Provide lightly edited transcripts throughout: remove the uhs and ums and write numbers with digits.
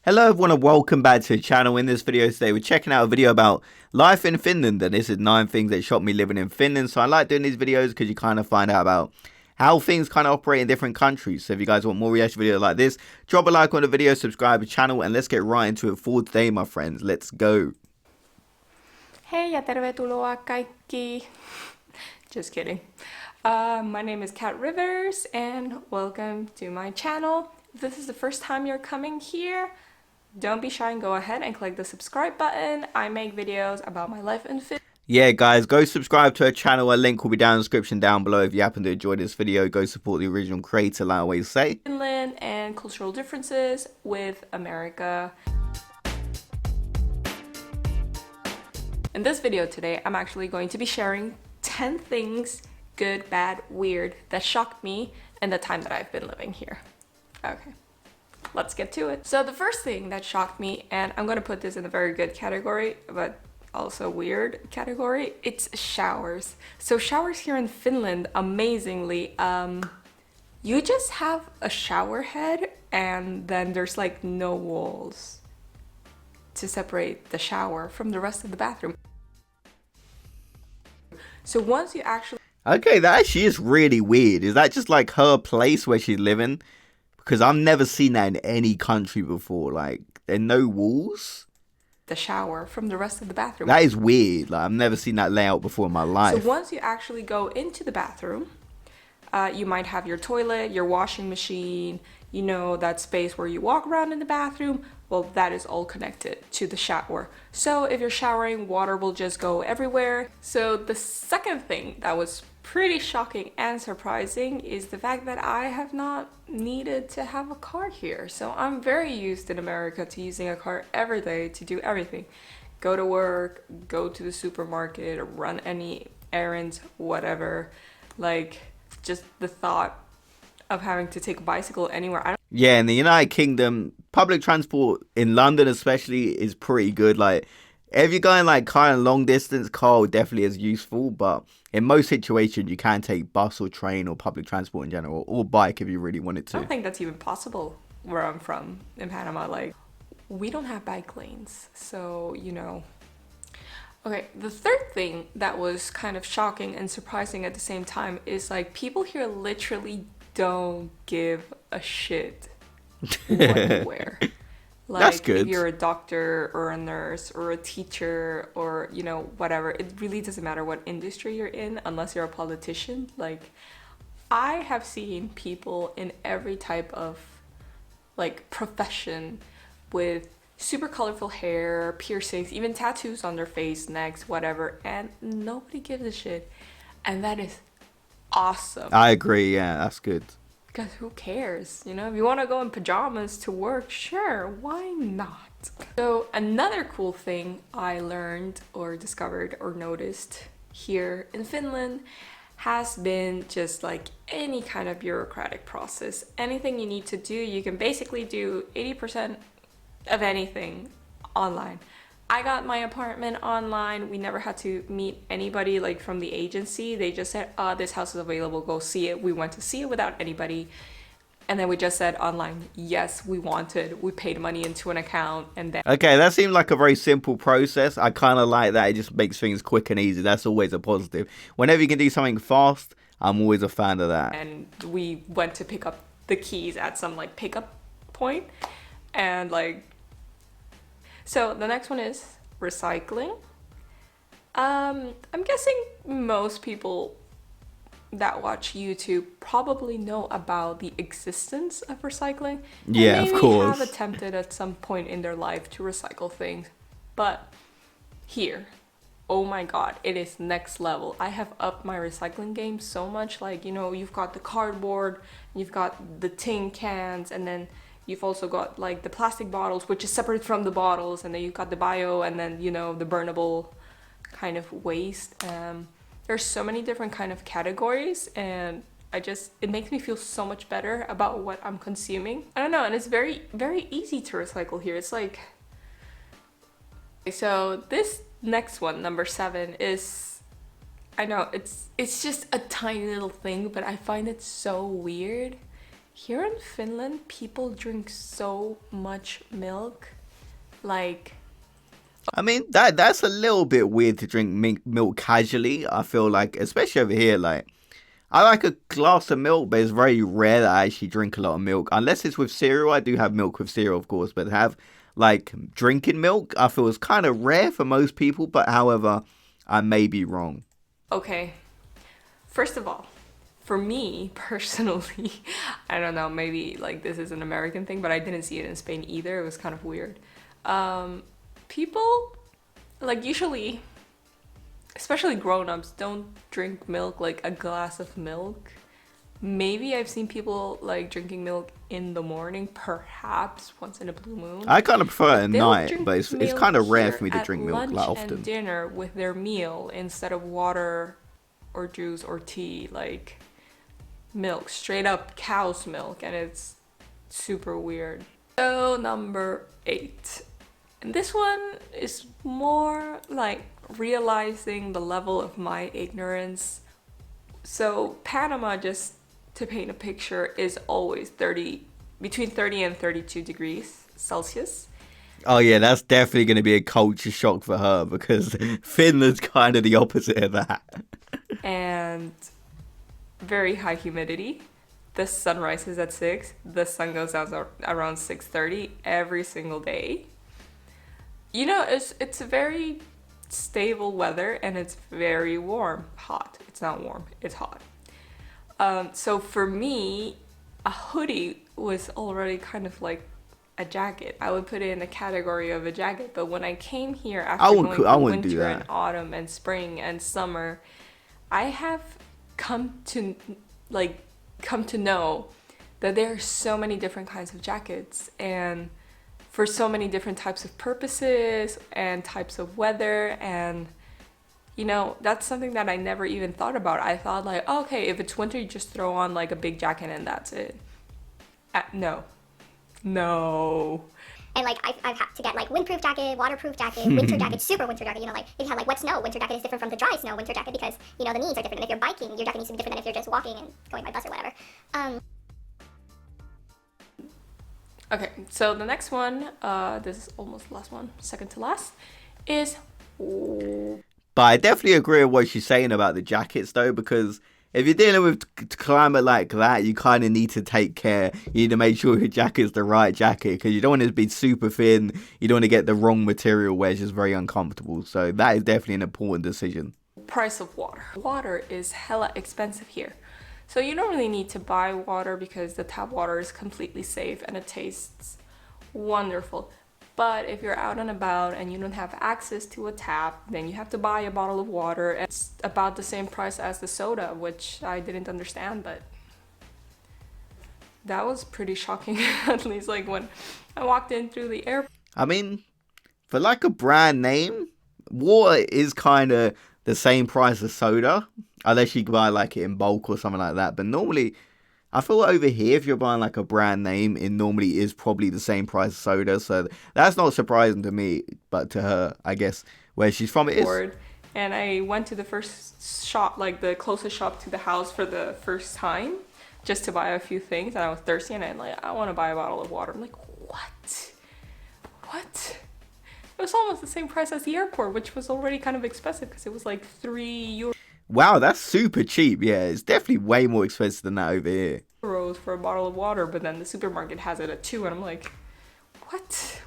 Hello everyone and welcome back to the channel. In this video today we're checking out a video about life in Finland, and this is 9 things that shocked me living in Finland. So I like doing these videos because you kind of find out about how things kind of operate in different countries. So if you guys want more reaction videos like this, drop a like on the video, subscribe to the channel, and let's get right into it for today, my friends. Let's go. Hei ja tervetuloa kaikki. Just kidding. My name is Kat Rivers and welcome to my channel. If this is the first time you're coming here, don't be shy and go ahead and click the subscribe button. I make videos about my life in Finland. Yeah, guys, go subscribe to our channel. A link will be down in the description down below. If you happen to enjoy this video, go support the original creator, like I always say. Finland and cultural differences with America. In this video today, I'm actually going to be sharing 10 things, good, bad, weird, that shocked me in the time that I've been living here. Okay, let's get to it. So the first thing that shocked me, and I'm gonna put this in a very good category, but also weird category, it's showers. So showers here in Finland, amazingly, you just have a shower head and then there's like no walls to separate the shower from the rest of the bathroom. So once you actually... Okay, that actually is really weird. Is that just like her place where she's living? Because I've never seen that in any country before. Like, there are no walls? The shower from the rest of the bathroom. That is weird. Like, I've never seen that layout before in my life. So once you actually go into the bathroom, you might have your toilet, your washing machine, you know, that space where you walk around in the bathroom. Well, that is all connected to the shower. So if you're showering, water will just go everywhere. So the second thing that was pretty shocking and surprising is the fact that I have not needed to have a car here. So I'm very used in America to using a car every day to do everything. Go to work, go to the supermarket, run any errands, whatever. Like, just the thought of having to take a bicycle anywhere. Yeah, in the United Kingdom, public transport in London especially is pretty good. Like, if you're going like kind of long distance, car definitely is useful, but in most situations you can take bus or train or public transport in general, or bike if you really wanted to. I don't think that's even possible where I'm from in Panama. Like, we don't have bike lanes, so you know. Okay, the third thing that was kind of shocking and surprising at the same time is like people here literally don't give a shit what you wear. Like, that's good. If you're a doctor or a nurse or a teacher or, you know, whatever, it really doesn't matter what industry you're in unless you're a politician. Like, I have seen people in every type of like profession with super colorful hair, piercings, even tattoos on their face, necks, whatever, and nobody gives a shit. And that is awesome. I agree, yeah, that's good. Because who cares? You know, if you want to go in pajamas to work, sure, why not? So another cool thing I learned or discovered or noticed here in Finland has been just like any kind of bureaucratic process. Anything you need to do, you can basically do 80% of anything online. I got my apartment online. We never had to meet anybody like from the agency. They just said, this house is available, go see it. We went to see it without anybody. And then we just said online, yes, we wanted. We paid money into an account and then... Okay, that seemed like a very simple process. I kind of like that. It just makes things quick and easy. That's always a positive. Whenever you can do something fast, I'm always a fan of that. And we went to pick up the keys at some like pickup point. And like... So the next one is recycling. I'm guessing most people that watch YouTube probably know about the existence of recycling. Yeah, and maybe of course. have attempted at some point in their life to recycle things. But here, oh my god, it is next level. I have upped my recycling game so much. Like, you know, you've got the cardboard, you've got the tin cans, and then you've also got like the plastic bottles, which is separate from the bottles, and then you've got the bio, and then, you know, the burnable kind of waste. There's so many different kind of categories, and it makes me feel so much better about what I'm consuming. I don't know, and it's very, very easy to recycle here. It's like... So this next one, number 7, is... I know, it's just a tiny little thing, but I find it so weird. Here in Finland, people drink so much milk. Like, I mean, that's a little bit weird to drink milk casually. I feel like, especially over here, like I like a glass of milk, but it's very rare that I actually drink a lot of milk. Unless it's with cereal, I do have milk with cereal, of course, but to have like drinking milk, I feel is kind of rare for most people. But however, I may be wrong. okay, first of all, for me personally, I don't know, maybe like this is an American thing, but I didn't see it in Spain either. It was kind of weird. People, like, usually, especially grown-ups, don't drink milk like a glass of milk. Maybe I've seen people like drinking milk in the morning, perhaps once in a blue moon. I kind of prefer it at They'll night, drink but it's milk kind of rare here for me to at drink milk lunch like and often. dinner with their meal instead of water or juice or tea, like milk, straight up cow's milk, and it's super weird. So number 8. And this one is more like realizing the level of my ignorance. So Panama, just to paint a picture, is always between 30 and 32 degrees Celsius. Oh yeah, that's definitely going to be a culture shock for her because Finland's kind of the opposite of that. And very high humidity. The sun rises at 6, the sun goes down around 6:30 every single day. You know, it's a very stable weather, and it's very warm. Hot. It's not warm, it's hot. So for me, a hoodie was already kind of like a jacket. I would put it in the category of a jacket, but when I came here after going through winter and autumn and spring and summer, I have come to know that there are so many different kinds of jackets, and for so many different types of purposes and types of weather. And you know, that's something that I never even thought about. I thought like, oh, okay, if it's winter, you just throw on like a big jacket and that's it. No. And like I've had to get like windproof jacket, waterproof jacket, winter jacket, super winter jacket. You know, like if you have like wet snow, winter jacket is different from the dry snow winter jacket because you know the needs are different. And if you're biking, your jacket needs to be different than if you're just walking and going by bus or whatever. Okay, so the next one, this is almost the last one, second to last, is. But I definitely agree with what she's saying about the jackets, though, because if you're dealing with climate like that, you kind of need to take care. You need to make sure your jacket's the right jacket, because you don't want it to be super thin. You don't want to get the wrong material where it's just very uncomfortable. So that is definitely an important decision. Price of water. Water is hella expensive here. So you don't really need to buy water because the tap water is completely safe and it tastes wonderful. But if you're out and about and you don't have access to a tap, then you have to buy a bottle of water. It's about the same price as the soda, which I didn't understand, but that was pretty shocking, at least like when I walked in through the airport. I mean, for like a brand name, water is kind of the same price as soda, unless you buy like it in bulk or something like that. But normally, I feel over here, if you're buying like a brand name, it normally is probably the same price as soda. So that's not surprising to me, but to her, I guess, where she's from, it is. And I went to the first shop, like the closest shop to the house for the first time, just to buy a few things. And I was thirsty, and I'm like, I want to buy a bottle of water. I'm like, what? It was almost the same price as the airport, which was already kind of expensive because it was like €3. Wow, that's super cheap. Yeah, it's definitely way more expensive than that over here. For a bottle of water, but then the supermarket has it at 2, and I'm like, what?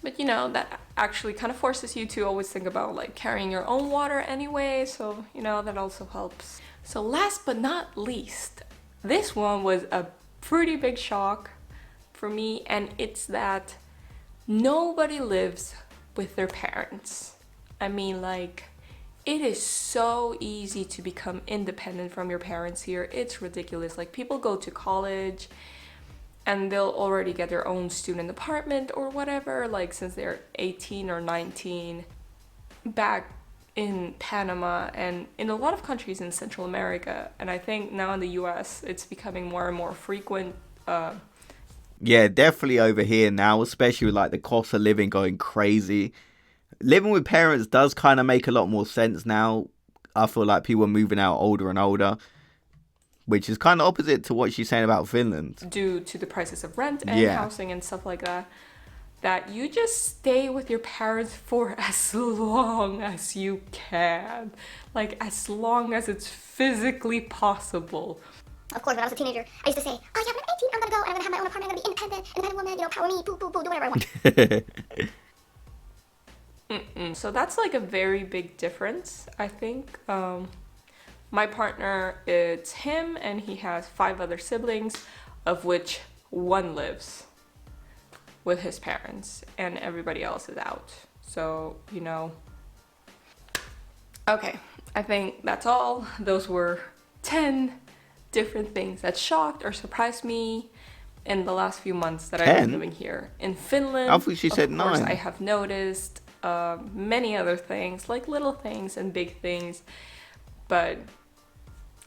But you know, that actually kind of forces you to always think about like carrying your own water anyway, so you know, that also helps. So last but not least, this one was a pretty big shock for me, and it's that nobody lives with their parents. I mean, like, it is so easy to become independent from your parents here. It's ridiculous. Like, people go to college and they'll already get their own student apartment or whatever, like since they're 18 or 19. Back in Panama and in a lot of countries in Central America, and I think now in the US, it's becoming more and more frequent. Yeah, definitely over here now, especially with like the cost of living going crazy. Living with parents does kind of make a lot more sense now. I feel like people are moving out older and older. which is kind of opposite to what she's saying about Finland. Due to the prices of rent and Yeah. housing and stuff like that, that you just stay with your parents for as long as you can. Like, as long as it's physically possible. Of course, when I was a teenager, I used to say, oh yeah, when I'm 18, I'm gonna go and I'm gonna have my own apartment, I'm gonna be independent woman, you know, power me, boo, boo, boo, do whatever I want. So that's like a very big difference, I think. My partner, it's him, and he has 5 other siblings, of which 1 lives with his parents, and everybody else is out. So, you know. Okay, I think that's all. Those were 10 different things that shocked or surprised me in the last few months that I've been 10? living here in Finland. I thought she said Of course, 9. I have noticed many other things, like little things and big things, but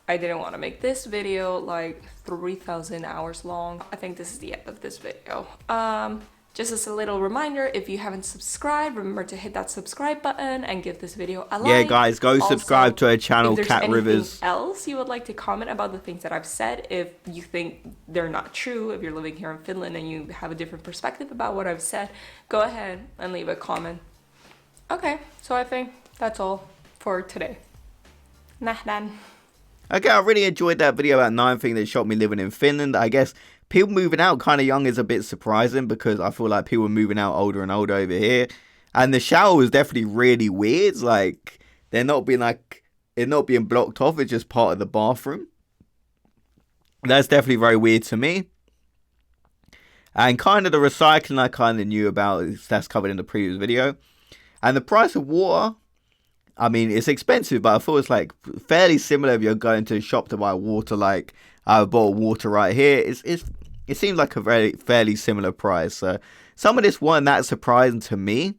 I didn't want to make this video like 3,000 hours long. I think this is the end of this video. Just as a little reminder, if you haven't subscribed, remember to hit that subscribe button and give this video a like. Yeah, guys, go Also, subscribe to her channel, if there's Cat anything Rivers. else you would like to comment about the things that I've said, if you think they're not true, if you're living here in Finland and you have a different perspective about what I've said, go ahead and leave a comment. Okay, so I think that's all for today. Nähdään. Okay, I really enjoyed that video about 9 things that shocked me living in Finland. I guess people moving out kind of young is a bit surprising because I feel like people are moving out older and older over here. And the shower was definitely really weird. Like, they're not being blocked off. It's just part of the bathroom. That's definitely very weird to me. And kind of the recycling I kind of knew about. That's covered in the previous video. And the price of water, I mean, it's expensive, but I thought it's like fairly similar if you're going to a shop to buy water. Like, I bought water right here. It seems like a fairly similar price. So some of this wasn't that surprising to me,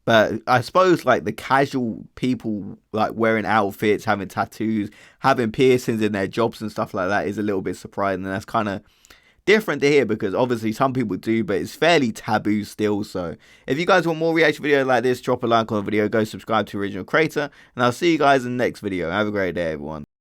but I suppose like the casual people like wearing outfits, having tattoos, having piercings in their jobs and stuff like that is a little bit surprising. And that's kind of different to hear because obviously some people do, but it's fairly taboo still. So if you guys want more reaction videos like this, drop a like on the video, go subscribe to Original Creator, and I'll see you guys in the next video. Have a great day, everyone.